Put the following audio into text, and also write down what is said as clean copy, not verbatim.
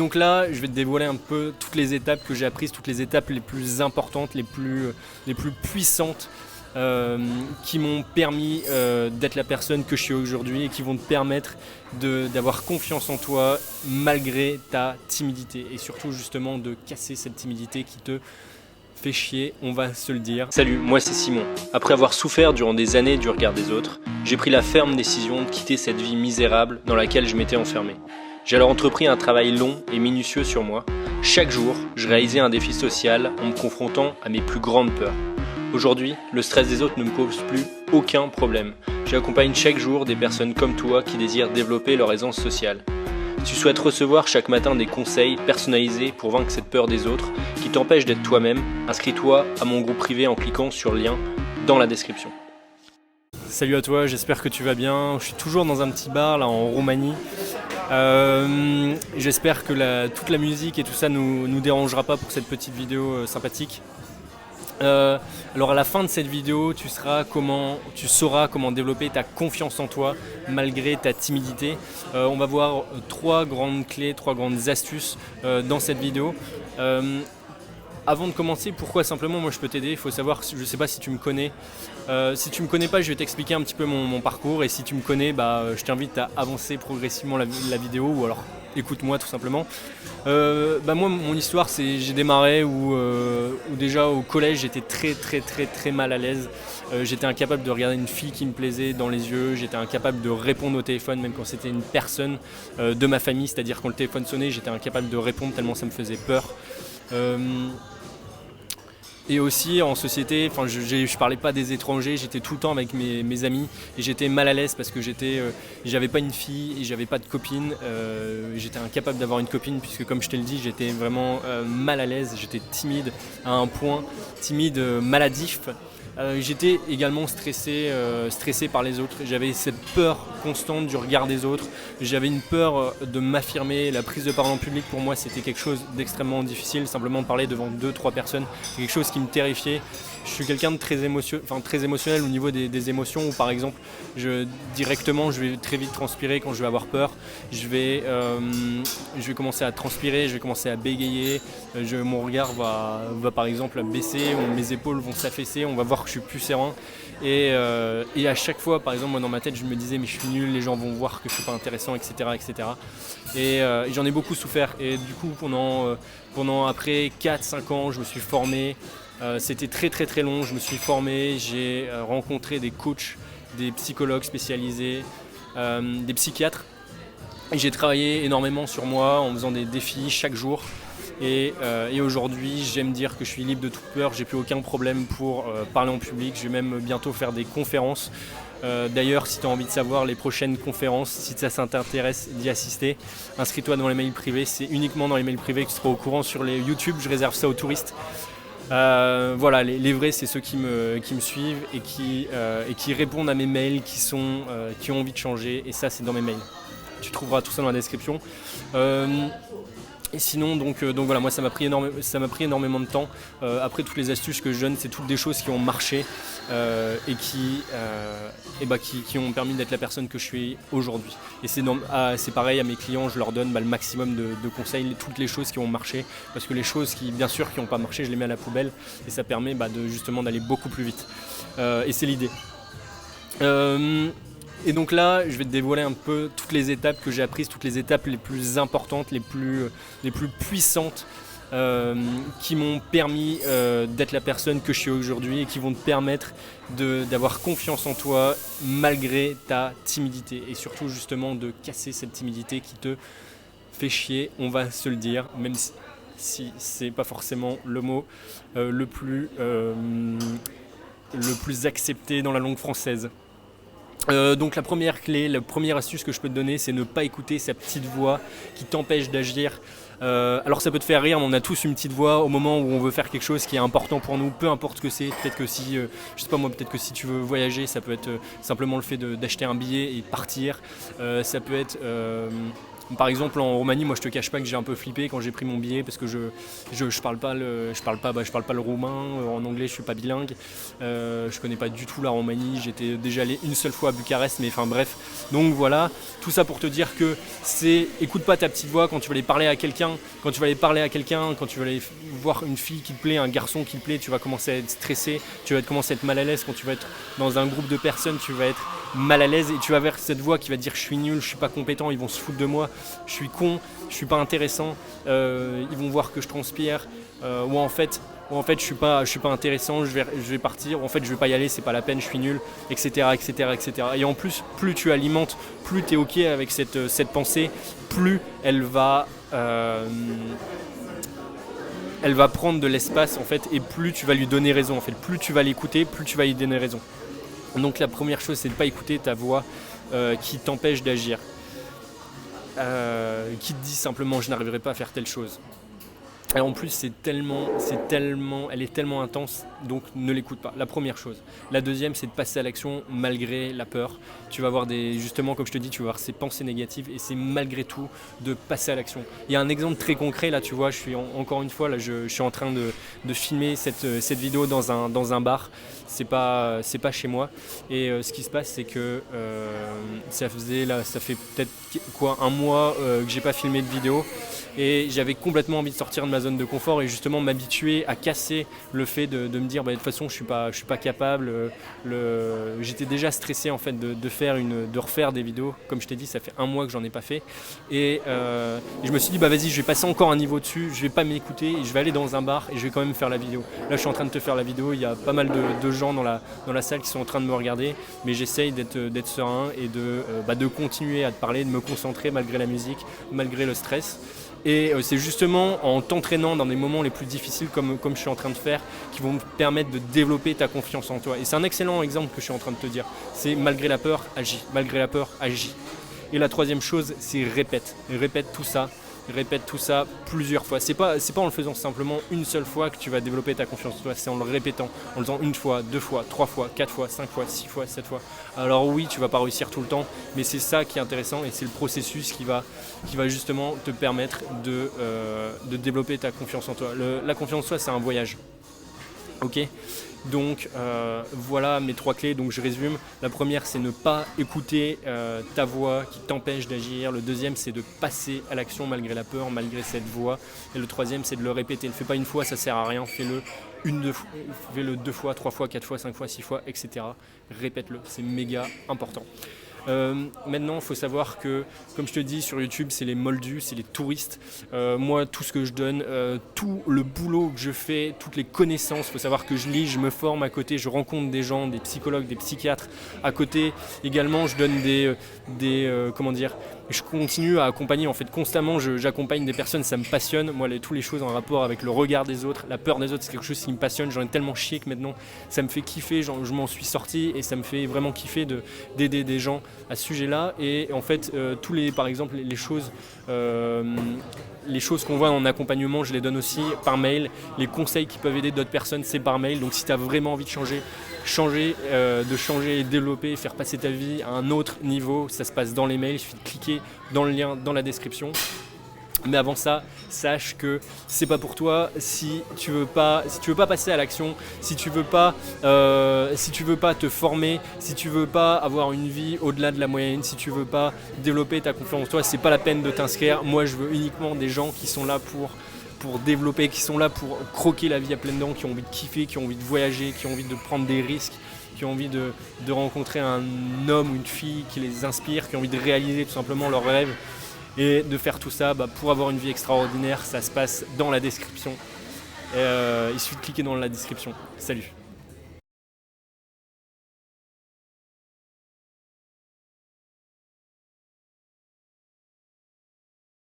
Donc là, je vais te dévoiler un peu toutes les étapes que j'ai apprises, toutes les étapes les plus importantes, les plus puissantes qui m'ont permis d'être la personne que je suis aujourd'hui et qui vont te permettre d'avoir confiance en toi malgré ta timidité et surtout justement de casser cette timidité qui te fait chier, on va se le dire. Salut, moi c'est Simon. Après avoir souffert durant des années du regard des autres, j'ai pris la ferme décision de quitter cette vie misérable dans laquelle je m'étais enfermé. J'ai alors entrepris un travail long et minutieux sur moi. Chaque jour, je réalisais un défi social en me confrontant à mes plus grandes peurs. Aujourd'hui, le stress des autres ne me pose plus aucun problème. J'accompagne chaque jour des personnes comme toi qui désirent développer leur aisance sociale. Tu souhaites recevoir chaque matin des conseils personnalisés pour vaincre cette peur des autres qui t'empêche d'être toi-même, inscris-toi à mon groupe privé en cliquant sur le lien dans la description. Salut à toi, j'espère que tu vas bien. Je suis toujours dans un petit bar là en Roumanie. J'espère que toute la musique et tout ça nous dérangera pas pour cette petite vidéo sympathique. Alors à la fin de cette vidéo, tu sauras comment développer ta confiance en toi malgré ta timidité. On va voir trois grandes clés, trois grandes astuces dans cette vidéo. Avant de commencer, pourquoi simplement moi je peux t'aider? Il faut savoir, je ne sais pas si tu me connais. Si tu me connais pas, je vais t'expliquer un petit peu mon parcours. Et si tu me connais, je t'invite à avancer progressivement la vidéo ou alors écoute-moi tout simplement. Moi, mon histoire, j'ai démarré où déjà au collège, j'étais très mal à l'aise. J'étais incapable de regarder une fille qui me plaisait dans les yeux. J'étais incapable de répondre au téléphone, même quand c'était une personne de ma famille. C'est-à-dire quand le téléphone sonnait, j'étais incapable de répondre tellement ça me faisait peur. Et aussi en société, je parlais pas des étrangers, j'étais tout le temps avec mes amis et j'étais mal à l'aise parce que j'avais pas une fille et j'avais pas de copine. J'étais incapable d'avoir une copine puisque comme je te le dis, j'étais vraiment mal à l'aise, j'étais timide à un point, timide maladif. J'étais également stressé par les autres. J'avais cette peur constante du regard des autres. J'avais une peur de m'affirmer. La prise de parole en public, pour moi, c'était quelque chose d'extrêmement difficile. Simplement parler devant 2-3 personnes, c'est quelque chose qui me terrifiait. Je suis quelqu'un de très émotionnel au niveau des émotions où, par exemple, je vais très vite transpirer quand je vais avoir peur. Je vais commencer à transpirer, je vais commencer à bégayer. Mon regard va par exemple baisser, mes épaules vont s'affaisser, on va voir que je suis plus serein. Et à chaque fois, par exemple, moi dans ma tête, je me disais mais je suis nul, les gens vont voir que je suis pas intéressant, etc. Et j'en ai beaucoup souffert. Et du coup, pendant après 4-5 ans, je me suis formé. C'était très long, je me suis formé, j'ai rencontré des coachs, des psychologues spécialisés, des psychiatres. Et j'ai travaillé énormément sur moi en faisant des défis chaque jour. Et aujourd'hui, j'aime dire que je suis libre de toute peur, j'ai plus aucun problème pour parler en public. Je vais même bientôt faire des conférences. D'ailleurs, si tu as envie de savoir les prochaines conférences, si ça t'intéresse d'y assister, inscris-toi dans les mails privés. C'est uniquement dans les mails privés que tu seras au courant sur les YouTube. Je réserve ça aux touristes. Voilà, les vrais, c'est ceux qui me suivent et qui répondent à mes mails, qui ont envie de changer. Et ça, c'est dans mes mails. Tu trouveras tout ça dans la description. Et sinon, donc voilà, moi ça m'a pris énormément de temps. Après, toutes les astuces que je donne, c'est toutes des choses qui ont marché et qui ont permis d'être la personne que je suis aujourd'hui. Et c'est pareil à mes clients, je leur donne le maximum de conseils, toutes les choses qui ont marché, parce que les choses qui n'ont pas marché, je les mets à la poubelle et ça permet justement d'aller beaucoup plus vite. Et c'est l'idée. Et donc là, je vais te dévoiler un peu toutes les étapes que j'ai apprises, toutes les étapes les plus importantes, les plus puissantes qui m'ont permis d'être la personne que je suis aujourd'hui et qui vont te permettre d'avoir confiance en toi malgré ta timidité et surtout justement de casser cette timidité qui te fait chier, on va se le dire, même si c'est pas forcément le mot le plus accepté dans la langue française. Donc la première clé, la première astuce que je peux te donner, c'est ne pas écouter sa petite voix qui t'empêche d'agir. Alors ça peut te faire rire, mais on a tous une petite voix au moment où on veut faire quelque chose qui est important pour nous, peu importe ce que c'est. Peut-être que peut-être que si tu veux voyager, ça peut être simplement le fait d'acheter un billet et de partir. Ça peut être Par exemple en Roumanie, moi je te cache pas que j'ai un peu flippé quand j'ai pris mon billet parce que je parle pas le roumain, en anglais je suis pas bilingue, je connais pas du tout la Roumanie, j'étais déjà allé une seule fois à Bucarest, mais enfin bref. Donc voilà, tout ça pour te dire que écoute pas ta petite voix quand tu vas aller parler à quelqu'un, quand tu vas aller voir une fille qui te plaît, un garçon qui te plaît, tu vas commencer à être stressé, tu vas commencer à être mal à l'aise. Quand tu vas être dans un groupe de personnes, tu vas être mal à l'aise et tu vas vers cette voix qui va te dire je suis nul, je suis pas compétent, ils vont se foutre de moi, je suis con, je suis pas intéressant, ils vont voir que je transpire, ou en fait je suis pas intéressant, je vais partir, ou en fait je vais pas y aller, c'est pas la peine, je suis nul, etc. Et en plus, plus tu alimentes, plus tu es ok avec cette pensée, plus elle va prendre de l'espace en fait, et plus tu vas lui donner raison en fait, plus tu vas l'écouter, plus tu vas lui donner raison. Donc la première chose, c'est de ne pas écouter ta voix qui t'empêche d'agir, qui te dit simplement je n'arriverai pas à faire telle chose. Et en plus, elle est tellement intense, donc ne l'écoute pas. La première chose. La deuxième, c'est de passer à l'action malgré la peur. Tu vas avoir justement, comme je te dis, tu vas avoir ces pensées négatives et c'est malgré tout de passer à l'action. Il y a un exemple très concret, là, tu vois, encore une fois, là, je suis en train de filmer cette vidéo dans un bar. C'est pas chez moi. Et ce qui se passe, c'est que ça fait peut-être un mois que j'ai pas filmé de vidéo. Et j'avais complètement envie de sortir de ma zone de confort et justement m'habituer à casser le fait de me dire de toute façon je suis pas capable. J'étais déjà stressé en fait de refaire des vidéos. Comme je t'ai dit, ça fait un mois que j'en ai pas fait. Et je me suis dit vas-y, je vais passer encore un niveau dessus, je vais pas m'écouter et je vais aller dans un bar et je vais quand même faire la vidéo. Là je suis en train de te faire la vidéo, il y a pas mal de gens dans la salle qui sont en train de me regarder, mais j'essaye d'être serein et de continuer à te parler, de me concentrer malgré la musique, malgré le stress. Et c'est justement en t'entraînant dans des moments les plus difficiles comme je suis en train de faire qui vont me permettre de développer ta confiance en toi. Et c'est un excellent exemple que je suis en train de te dire. C'est malgré la peur, agis. Malgré la peur, agis. Et la troisième chose, c'est répète. Répète tout ça plusieurs fois. C'est pas en le faisant simplement une seule fois que tu vas développer ta confiance en toi, c'est en le répétant, en le faisant une fois, deux fois, trois fois, quatre fois, cinq fois, six fois, sept fois. Alors oui, tu vas pas réussir tout le temps, mais c'est ça qui est intéressant et c'est le processus qui va justement te permettre de développer ta confiance en toi. La confiance en toi, c'est un voyage. Ok ? Donc voilà mes 3 clés, donc je résume. La première, c'est ne pas écouter ta voix qui t'empêche d'agir. Le deuxième, c'est de passer à l'action malgré la peur, malgré cette voix. Et le troisième, c'est de le répéter. Ne le fais pas une fois, ça sert à rien. Fais-le fais-le 2 fois, 3 fois, 4 fois, 5 fois, 6 fois, etc. Répète-le, c'est méga important. Maintenant, il faut savoir que, comme je te dis, sur YouTube, c'est les moldus, c'est les touristes. Moi, tout ce que je donne, tout le boulot que je fais, toutes les connaissances, il faut savoir que je lis, je me forme à côté, je rencontre des gens, des psychologues, des psychiatres à côté. Également, je donne je continue à accompagner, en fait, constamment, j'accompagne des personnes, ça me passionne. Moi, toutes les choses en rapport avec le regard des autres, la peur des autres, c'est quelque chose qui me passionne. J'en ai tellement chié que maintenant, ça me fait kiffer, je m'en suis sorti et ça me fait vraiment kiffer d'aider des gens à ce sujet-là. Et en fait, par exemple, les choses qu'on voit en accompagnement, je les donne aussi par mail. Les conseils qui peuvent aider d'autres personnes, c'est par mail. Donc si tu as vraiment envie de changer et développer, faire passer ta vie à un autre niveau, ça se passe dans les mails, il suffit de cliquer dans le lien dans la description. Mais avant ça, sache que c'est pas pour toi. Si tu veux pas passer à l'action, si tu veux pas te former, si tu veux pas avoir une vie au-delà de la moyenne, si tu veux pas développer ta confiance en toi, c'est pas la peine de t'inscrire. Moi, je veux uniquement des gens qui sont là pour développer, qui sont là pour croquer la vie à pleines dents, qui ont envie de kiffer, qui ont envie de voyager, qui ont envie de prendre des risques, qui ont envie de rencontrer un homme ou une fille qui les inspire, qui ont envie de réaliser tout simplement leurs rêves. Et de faire tout ça pour avoir une vie extraordinaire, ça se passe dans la description. Il suffit de cliquer dans la description. Salut!